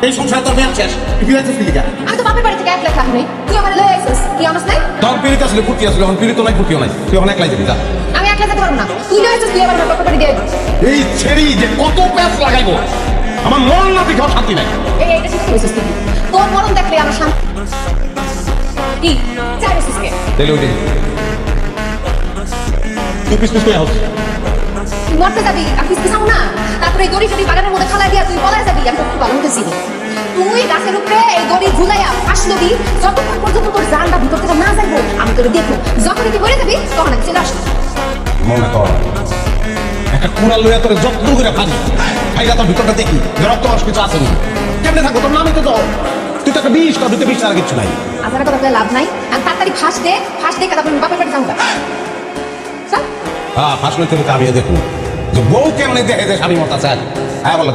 এই সংসার তোর মেয়াদ শেষ। তুই আছিস কি লিগা? আমি তো বাপের বাড়ি থেকে 1 লাখ টাকা নেই, তুই আমার লয়ে আইছিস কি অনস নাই? তোর পিরিত আসলে ফুটি আসলে এখন পিরিত নাই ফুটিও নাই, তুই এখন একলাই যাবি যা। আমি 1 লাখ যেতে পারবো না, তুই লয়ে আইছিস, তুই আমার বাপের বাড়ি দিয়ে দিস। এই ছেড়ি যে কত প্যাঁচ লাগাইবো আমার মন না দেখেও শান্তি নাই। এইটা ঠিক করেছিস তুই, তোর মরণ দেখলে আমার শান্তি কি চাইছিস কে? তাইলে ওইটাই তুই পিস পিস করে হোস। তুই মরতে যাবি আর কিছু চাও না, তারপরে এই দড়ি ফড়ি বাগানের মধ্যে ফালাই দিয়া তুই পলায় যাবি, আমি তো খুব ভালো মতো চিনি। তুই গাছের উপরে এই দড়ি ঝুলাইয়া ফাঁস দিবি, যতক্ষণ পর্যন্ত তোর জানটা ভিতর থেকে না যাইবো আমি তোরে দেখবো। যখন তুই মরে যাবি তখন আমি চলে আসবো। মনে কর একটা কুড়া লইয়া তোর যত্ন করে ফানি খাইলা তোর ভিতরটা দেখি রক্ত মাস কিছু আছে না কেমনে থাকবো তোর নামই তো তো তুই তো একটা বিষ তোর ভিতরে বিষ আর কিছু নাই। আধার কথা বলে লাভ নাই, আমি তাড়াতাড়ি ফাঁস দে তারপর বাপের বাড়ি যাবো। হ্যাঁ ফাঁস লইতে আমি দেখুন যে বউ কেমনে দেখে যে স্বামী মতা চায়। হ্যাঁ বলো